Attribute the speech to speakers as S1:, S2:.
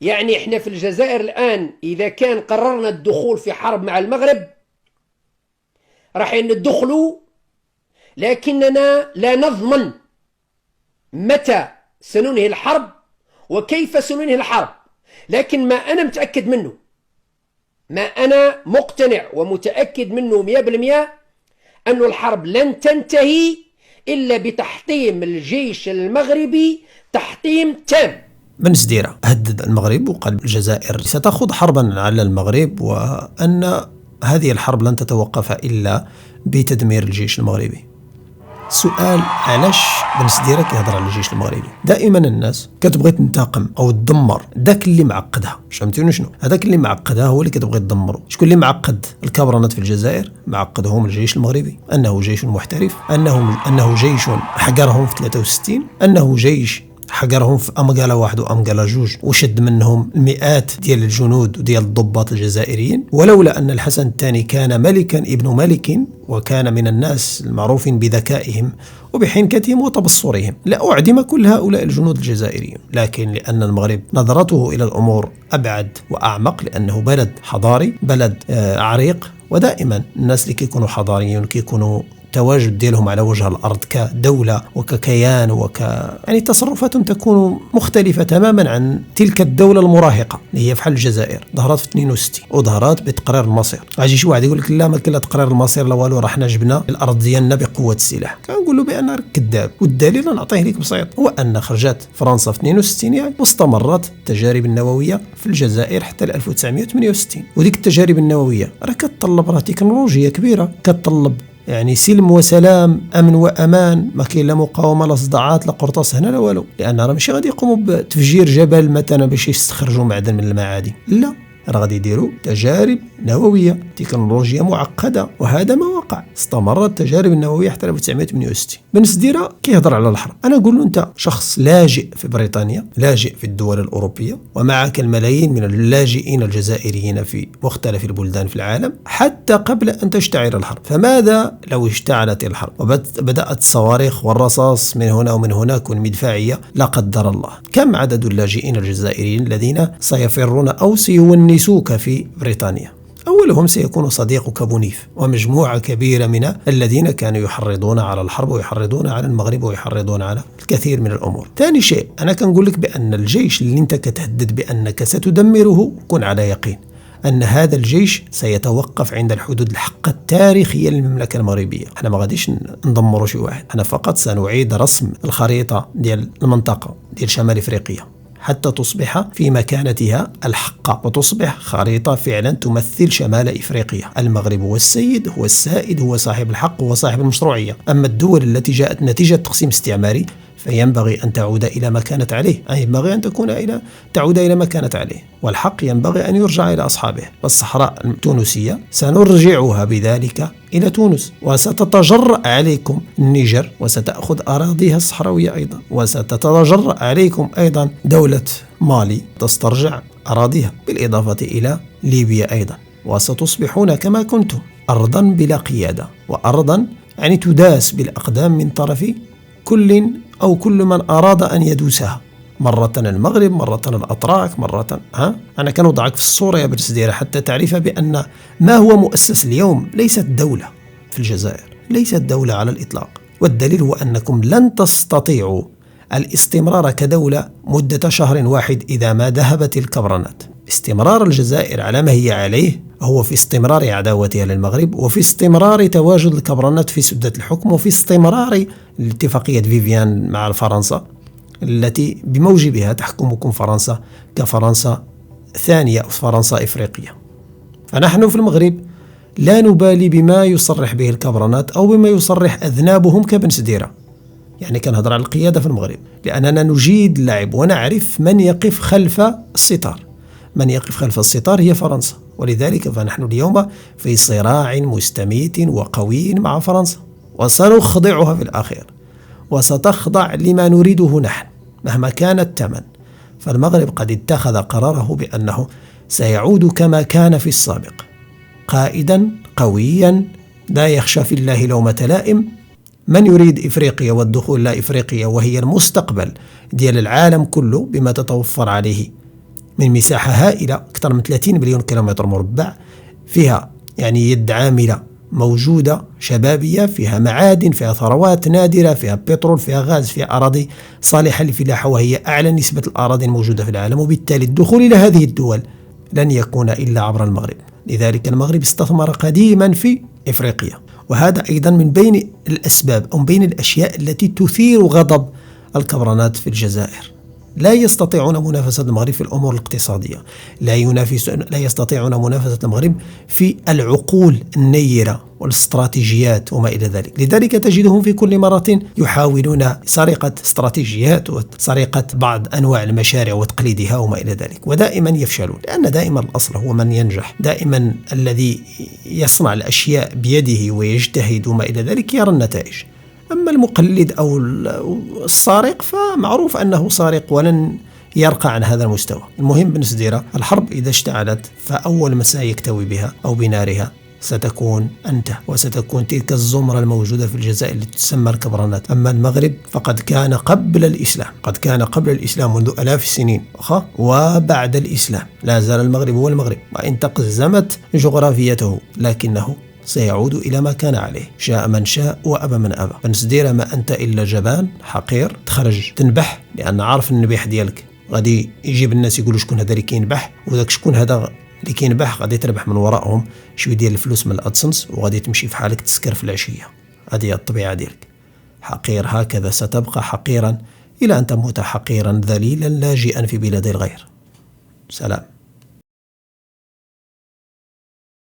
S1: يعني احنا في الجزائر الآن إذا كان قررنا الدخول في حرب مع المغرب راح ندخلوا، لكننا لا نضمن متى سننهي الحرب وكيف سننهي الحرب. لكن ما أنا متأكد منه، ما أنا مقتنع ومتأكد منه 100%، أن الحرب لن تنتهي إلا بتحطيم الجيش المغربي تحطيم تام.
S2: بن سديرة هدد المغرب وقال الجزائر ستخوض حربا على المغرب، وأن هذه الحرب لن تتوقف إلا بتدمير الجيش المغربي. السؤال علاش بن سديرة كيهضر على الجيش المغربي؟ دائما الناس كتبغي تنتقم او تدمر داك اللي معقدها. فهمتوني شنو؟ هذاك اللي معقدها هو اللي كتبغي تدمره. شكون اللي معقد الكابرانات في الجزائر؟ معقدهم الجيش المغربي، انه جيش محترف، انه جيش حقرهم في 63، انه جيش حقرهم في أمقالة 1 وأمقالة 2 وشد منهم المئات ديال الجنود وديال الضباط الجزائريين. ولولا أن الحسن الثاني كان ملكا ابن ملك وكان من الناس المعروفين بذكائهم وبحنكتهم وتبصرهم لأعدم كل هؤلاء الجنود الجزائريين. لكن لأن المغرب نظرته إلى الأمور أبعد وأعمق، لأنه بلد حضاري، بلد عريق، ودائما الناس اللي كيكونوا حضاريين كيكونوا التواجد ديالهم على وجه الأرض كدولة وككيان يعني تصرفاتهم تكون مختلفة تماما عن تلك الدولة المراهقة اللي هي بحال الجزائر ظهرت في 62 وظهرت بتقرير المصير. غاجي شي واحد يقول لك لا ما كاين لا تقرير المصير لا والو، راه حنا جبنا الأرض ديالنا بقوة السلاح. كنقول له بأن راك كذاب، والدليل نعطيه لك بسيط، هو أن خرجت فرنسا في 62 يعني واستمرت التجارب النووية في الجزائر حتى ل 1968. وديك التجارب النووية راه كتطلب تكنولوجيا كبيرة، كتطلب يعني سلم وسلام، امن وامان، ما كاين لا مقاومه لا صداعات لا قرطاس هنا لا والو، لان راه ماشي غادي يقوموا بتفجير جبل مثلا باش يستخرجوا معدن من المعادن، لا، راه غادي يديروا تجارب نوويه، تكنولوجيا معقده، وهذا ما وقع. استمرت التجارب النوويه حتى 1968. بن سديرة كيهضر على الحرب، انا نقول له انت شخص لاجئ في بريطانيا، لاجئ في الدول الاوروبيه، ومعك الملايين من اللاجئين الجزائريين في مختلف البلدان في العالم حتى قبل ان تشتعل الحرب. فماذا لو اشتعلت الحرب وبدات الصواريخ والرصاص من هنا ومن هناك والمدفعيه لا قدر الله؟ كم عدد اللاجئين الجزائريين الذين سيفرون او سيونسوك في بريطانيا؟ أولهم سيكون صديقك بونيف ومجموعة كبيرة من الذين كانوا يحرضون على الحرب ويحرضون على المغرب ويحرضون على الكثير من الأمور. ثاني شيء أنا كنقول لك بأن الجيش اللي أنت كتهدد بأنك ستدمره كن على يقين أن هذا الجيش سيتوقف عند الحدود الحقة التاريخية للمملكة المغربية. احنا ما غاديش ندمروا شي واحد، احنا فقط سنعيد رسم الخريطة ديال المنطقة ديال شمال إفريقيا حتى تصبح في مكانتها الحقة وتصبح خريطة فعلا تمثل شمال إفريقيا. المغرب هو السيد، هو السائد، هو صاحب الحق، هو صاحب المشروعية. أما الدول التي جاءت نتيجة تقسيم استعماري فينبغي أن تعود إلى ما كانت عليه، أي ينبغي أن تعود إلى ما كانت عليه، والحق ينبغي أن يرجع إلى أصحابه. والصحراء التونسية سنرجعها بذلك إلى تونس، وستتجرأ عليكم النيجر وستأخذ أراضيها الصحراوية أيضا، وستتجرأ عليكم أيضا دولة مالي تسترجع أراضيها، بالإضافة إلى ليبيا أيضا، وستصبحون كما كنتم أرضا بلا قيادة، وأرضا يعني تداس بالأقدام من طرف كل من أراد أن يدوسها، مرة المغرب، مرة الأتراك، مرة أنا كنوضعك في الصورة يا بن سديرة حتى تعرف بأن ما هو مؤسس اليوم ليست دولة في الجزائر، ليست دولة على الإطلاق. والدليل هو أنكم لن تستطيعوا الاستمرار كدولة مدة شهر واحد إذا ما ذهبت الكبرنات. استمرار الجزائر على ما هي عليه هو في استمرار عداوتها للمغرب، وفي استمرار تواجد الكبرنات في سدة الحكم، وفي استمرار اتفاقية فيفيان مع فرنسا التي بموجبها تحكمكم فرنسا كفرنسا ثانية أو فرنسا إفريقية. فنحن في المغرب لا نبالي بما يصرح به الكبرنات أو بما يصرح أذنابهم كبن سديرة. يعني كنهضر على القيادة في المغرب، لأننا نجيد اللعب ونعرف من يقف خلف الستار. من يقف خلف الستار هي فرنسا، ولذلك فنحن اليوم في صراع مستميت وقوي مع فرنسا، وسنخضعها في الأخير، وستخضع لما نريده نحن مهما كان الثمن. فالمغرب قد اتخذ قراره بأنه سيعود كما كان في السابق، قائدا قويا لا يخشى في الله لومة لائم. من يريد إفريقيا والدخول لا إفريقيا وهي المستقبل ديال العالم كله بما تتوفر عليه من مساحة هائلة أكثر من 30 مليون كيلومتر مربع، فيها يعني يد عاملة موجودة شبابية، فيها معادن، فيها ثروات نادرة، فيها بترول، فيها غاز، فيها أراضي صالحة للفلاحة، وهي أعلى نسبة الأراضي الموجودة في العالم. وبالتالي الدخول إلى هذه الدول لن يكون إلا عبر المغرب. لذلك المغرب استثمر قديما في إفريقيا، وهذا أيضا من بين الأسباب أو من بين الأشياء التي تثير غضب الكبرانات في الجزائر. لا يستطيعون منافسة المغرب في الأمور الاقتصادية، لا يستطيعون منافسة المغرب في العقول النيرة والاستراتيجيات وما إلى ذلك. لذلك تجدهم في كل مرة يحاولون سرقة استراتيجيات وسرقة بعض أنواع المشاريع وتقليدها وما إلى ذلك، ودائما يفشلون، لأن دائما الأصل هو من ينجح. دائما الذي يصنع الأشياء بيده ويجتهد وما إلى ذلك يرى النتائج. أما المقلد أو السارق فمعروف أنه سارق ولن يرقى عن هذا المستوى. المهم بالنسبة الحرب إذا اشتعلت فأول ما سيكتوي بها أو بنارها ستكون أنت، وستكون تلك الزمرة الموجودة في الجزائر التي تسمى الكبرانات. أما المغرب فقد كان قبل الإسلام، قد كان قبل الإسلام منذ آلاف السنين، وبعد الإسلام لا زال المغرب هو المغرب، وإن تقزمت جغرافيته لكنه سيعود إلى ما كان عليه، شاء من شاء وأبى من أبى. فنسدير ما أنت إلا جبان حقير تخرج تنبح، لأن عارف النبيح ديالك غادي يجيب الناس يقولوا شكون هذا اللي كينبح، وذاك شكون هذا اللي كينبح غادي تربح من وراءهم شويه ديال الفلوس من الادسنس، وغادي تمشي في حالك تسكر في العشيه. هذه هي الطبيعه ديالك، حقير، هكذا ستبقى حقيرا إلى أن تموت حقيرا ذليلا لاجئا في بلاد الغير. سلام.